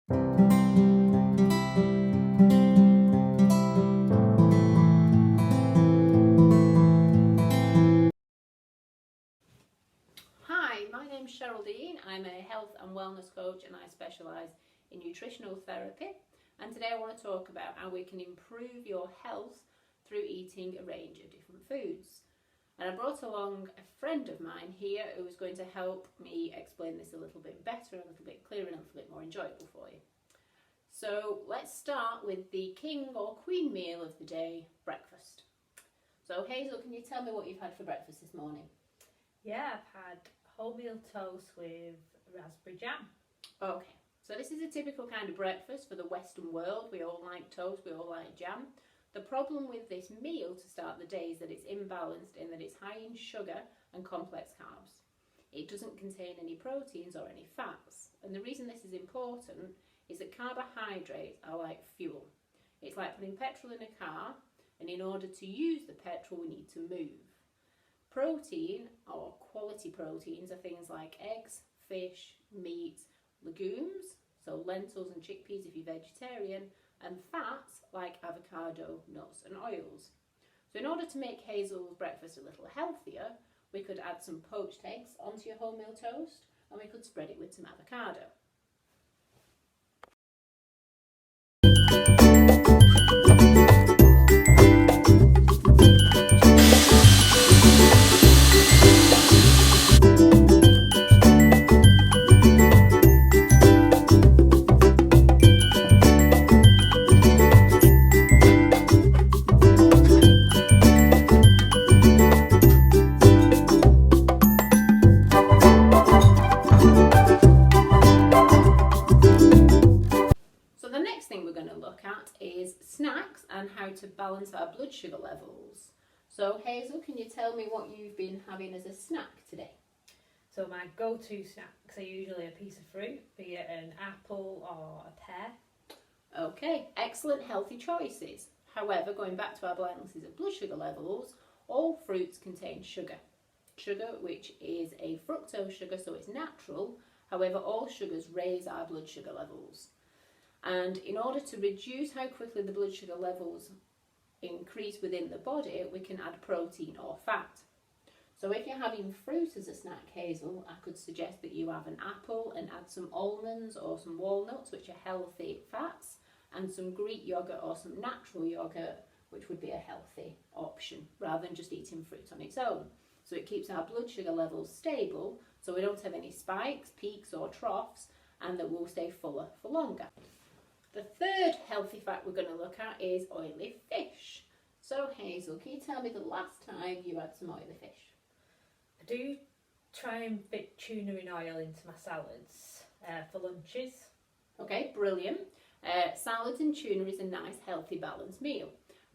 Hi, my name's Cheryl Dean. I'm a health and wellness coach and I specialise in nutritional therapy. And today I want to talk about how we can improve your health through eating a range of different foods. And I brought along a friend of mine here who is going to help me explain this a little bit better, a little bit clearer and a little bit more enjoyable for you. So let's start with the king or queen meal of the day, breakfast. So Hazel, can you tell me what you've had for breakfast this morning? Yeah, I've had wholemeal toast with raspberry jam. Okay, so this is a typical kind of breakfast for the Western world. We all like toast, we all like jam. The problem with this meal to start the day is that it's imbalanced in that it's high in sugar and complex carbs. It doesn't contain any proteins or any fats. And the reason this is important is that carbohydrates are like fuel. It's like putting petrol in a car, and in order to use the petrol we need to move. Protein, or quality proteins, are things like eggs, fish, meat, legumes, so lentils and chickpeas if you're vegetarian, and fats like avocado, nuts and oils. So in order to make Hazel's breakfast a little healthier, we could add some poached eggs onto your wholemeal toast, and we could spread it with some avocado. Snacks and how to balance our blood sugar levels. So Hazel, can you tell me what you've been having as a snack today? So my go-to snacks are usually a piece of fruit, be it an apple or a pear. Okay, excellent healthy choices. However, going back to our balances of blood sugar levels, all fruits contain sugar. Sugar, which is a fructose sugar, so it's natural. However, all sugars raise our blood sugar levels. And in order to reduce how quickly the blood sugar levels increase within the body, we can add protein or fat. So if you're having fruit as a snack, Hazel, I could suggest that you have an apple and add some almonds or some walnuts, which are healthy fats, and some Greek yogurt or some natural yogurt, which would be a healthy option, rather than just eating fruit on its own. So it keeps our blood sugar levels stable, so we don't have any spikes, peaks or troughs, and that we'll stay fuller for longer. The third healthy fat we're going to look at is oily fish. So Hazel, can you tell me the last time you had some oily fish? I do try and fit tuna in oil into my salads for lunches. Okay, brilliant. Salads and tuna is a nice healthy balanced meal.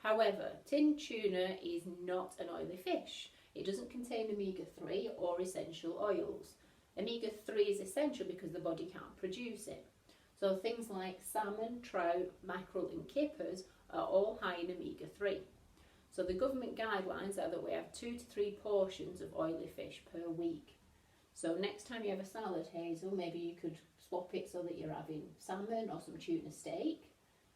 However, tinned tuna is not an oily fish. It doesn't contain omega-3 or essential oils. Omega-3 is essential because the body can't produce it. So things like salmon, trout, mackerel and kippers are all high in omega-3. So the government guidelines are that we have 2 to 3 portions of oily fish per week. So next time you have a salad, Hazel, maybe you could swap it so that you're having salmon or some tuna steak.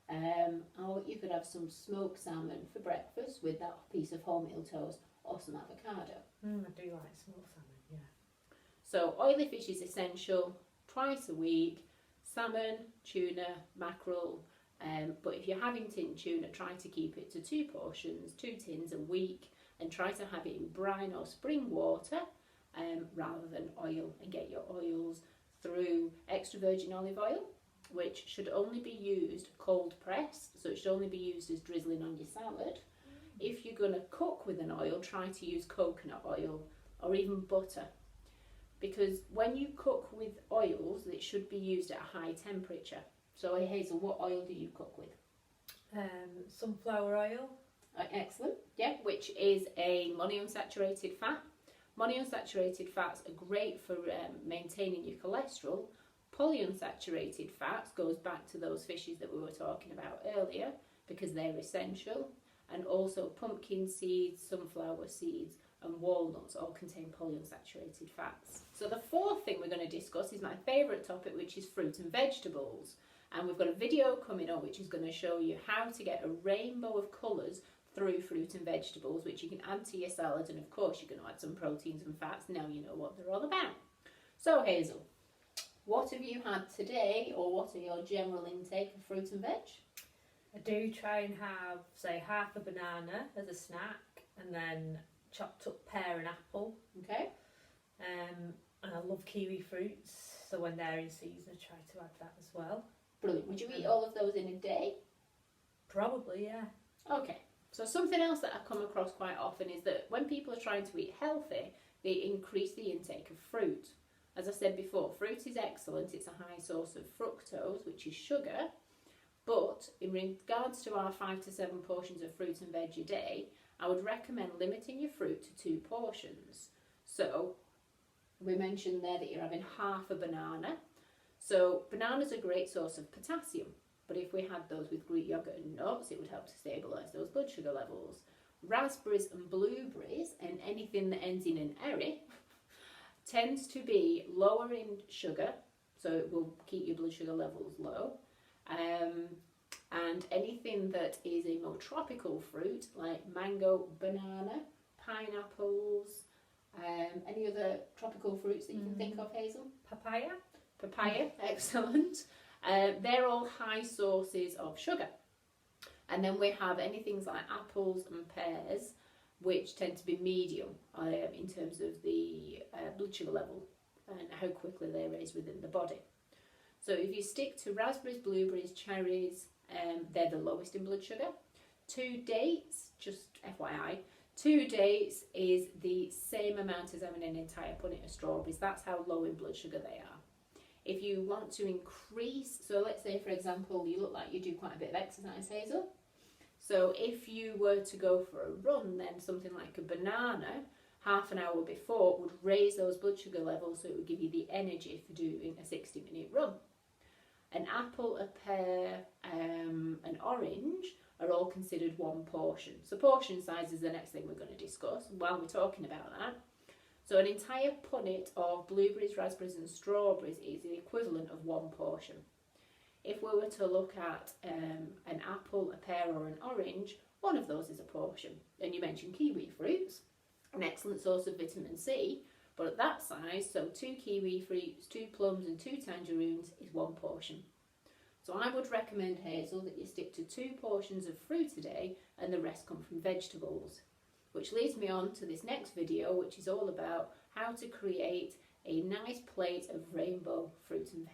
Or you could have some smoked salmon for breakfast with that piece of wholemeal toast or some avocado. I do like smoked salmon, yeah. So oily fish is essential twice a week. Salmon, tuna, mackerel, but if you're having tinned tuna, try to keep it to 2 portions, 2 tins a week, and try to have it in brine or spring water rather than oil, and get your oils through extra virgin olive oil, which should only be used cold pressed, so it should only be used as drizzling on your salad. If you're going to cook with an oil, try to use coconut oil or even butter. Because when you cook with oils, it should be used at a high temperature. So Hazel, what oil do you cook with? Sunflower oil. Excellent, yeah, which is a monounsaturated fat. Monounsaturated fats are great for maintaining your cholesterol. Polyunsaturated fats goes back to those fishes that we were talking about earlier because they're essential. And also pumpkin seeds, sunflower seeds and walnuts all contain polyunsaturated fats. So the fourth thing we're going to discuss is my favourite topic, which is fruit and vegetables. And we've got a video coming up which is going to show you how to get a rainbow of colours through fruit and vegetables, which you can add to your salad, and of course you're going to add some proteins and fats. Now you know what they're all about. So Hazel, what have you had today, or what are your general intake of fruit and veg? I do try and have, say, half a banana as a snack, and then chopped up pear and apple. Okay. And I love kiwi fruits, so when they're in season I try to add that as well. Brilliant. Would you eat all of those in a day? Probably, yeah. Okay. So something else that I come across quite often is that when people are trying to eat healthy, they increase the intake of fruit. As I said before, fruit is excellent. It's a high source of fructose, which is sugar. But in regards to our 5 to 7 portions of fruit and veg a day, I would recommend limiting your fruit to 2 portions. So we mentioned there that you're having half a banana. So bananas are a great source of potassium. But if we had those with Greek yogurt and nuts, it would help to stabilise those blood sugar levels. Raspberries and blueberries, and anything that ends in an erry, tends to be lower in sugar, so it will keep your blood sugar levels low. And anything that is a more tropical fruit, like mango, banana, pineapples, any other tropical fruits that you can think of, Hazel? Papaya? Papaya, excellent. They're all high sources of sugar. And then we have anything like apples and pears, which tend to be medium in terms of the blood sugar level and how quickly they raise within the body. So if you stick to raspberries, blueberries, cherries, they're the lowest in blood sugar. 2 dates, just FYI, 2 dates is the same amount as having an entire punnet of strawberries. That's how low in blood sugar they are. If you want to increase, so let's say for example you look like you do quite a bit of exercise, Hazel. So if you were to go for a run, then something like a banana half an hour before would raise those blood sugar levels, so it would give you the energy for doing a 60-minute run. An apple, a pear, an orange are all considered 1 portion. So portion size is the next thing we're going to discuss while we're talking about that. So an entire punnet of blueberries, raspberries and strawberries is the equivalent of 1 portion. If we were to look at an apple, a pear or an orange, one of those is a portion. And you mentioned kiwi fruits, an excellent source of vitamin C, but at that size, so 2 kiwi fruits, 2 plums and 2 tangerines is 1 portion. So I would recommend, Hazel, that you stick to 2 portions of fruit a day and the rest come from vegetables. Which leads me on to this next video, which is all about how to create a nice plate of rainbow fruit and veg.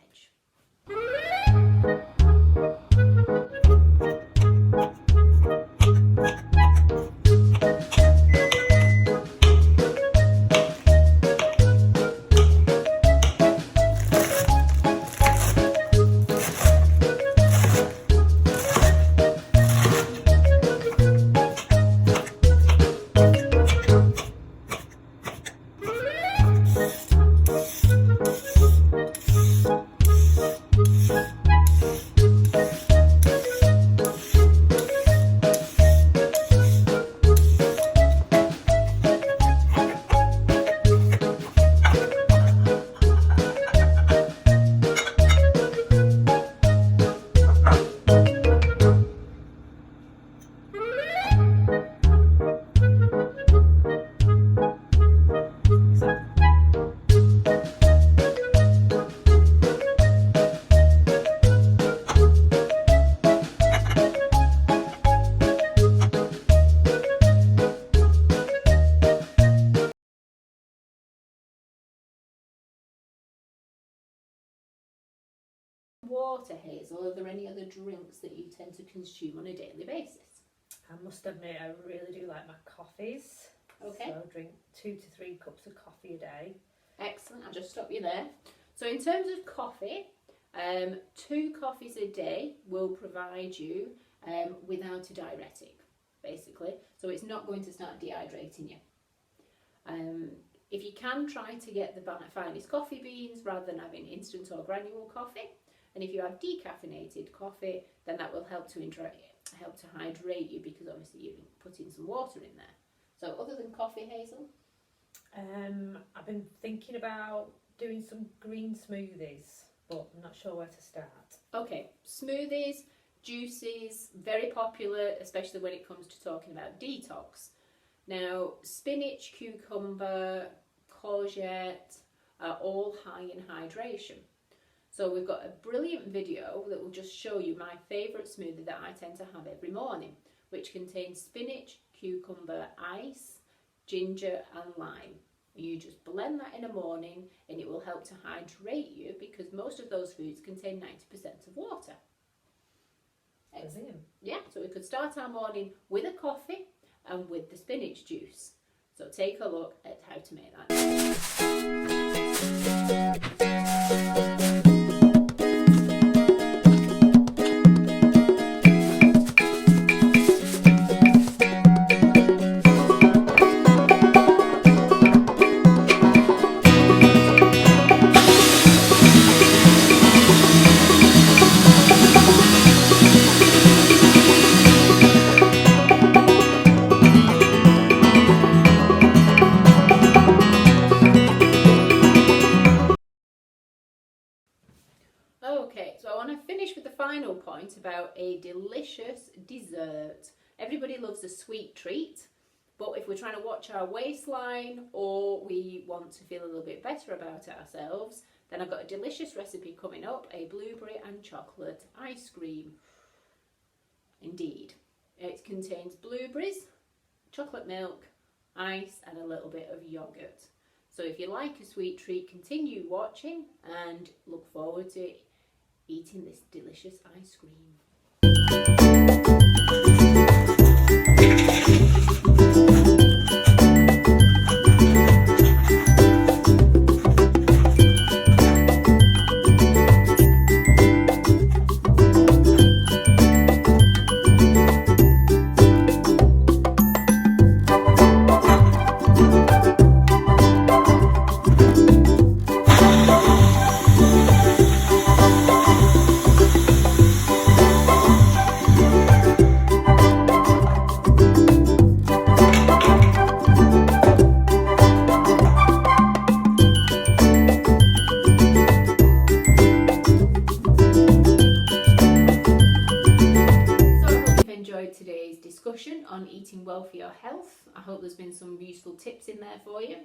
Water, Hazel, are there any other drinks that you tend to consume on a daily basis? I must admit I really do like my coffees. Okay. So I drink 2 to 3 cups of coffee a day. Excellent, I'll just stop you there. So in terms of coffee, 2 coffees a day will provide you without a diuretic, basically. So it's not going to start dehydrating you. If you can, try to get the finest coffee beans rather than having instant or granule coffee. And if you have decaffeinated coffee, then that will help to hydrate you, because obviously you're putting some water in there. So other than coffee, Hazel? I've been thinking about doing some green smoothies, but I'm not sure where to start. Okay, smoothies, juices, very popular, especially when it comes to talking about detox. Now, spinach, cucumber, courgette are all high in hydration. So we've got a brilliant video that will just show you my favourite smoothie that I tend to have every morning, which contains spinach, cucumber, ice, ginger and lime. You just blend that in the morning and it will help to hydrate you because most of those foods contain 90% of water. Brilliant. Yeah, so we could start our morning with a coffee and with the spinach juice. So take a look at how to make that. Okay, so I want to finish with the final point about a delicious dessert. Everybody loves a sweet treat, but if we're trying to watch our waistline or we want to feel a little bit better about ourselves, then I've got a delicious recipe coming up, a blueberry and chocolate ice cream. Indeed, it contains blueberries, chocolate milk, ice and a little bit of yogurt. So if you like a sweet treat, continue watching and look forward to eating this delicious ice cream. Today's discussion on eating well for your health. I hope there's been some useful tips in there for you.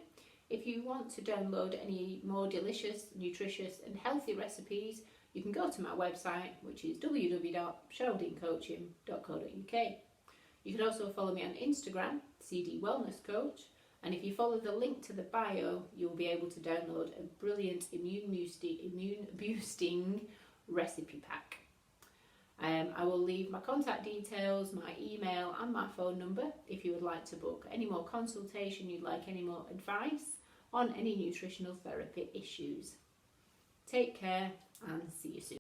If you want to download any more delicious, nutritious and healthy recipes, you can go to my website, which is www.sheraldinecoaching.co.uk. You can also follow me on Instagram, CD Wellness Coach, and if you follow the link to the bio, you'll be able to download a brilliant immune boosting recipe pack. I will leave my contact details, my email and my phone number if you would like to book any more consultation, you'd like any more advice on any nutritional therapy issues. Take care and see you soon.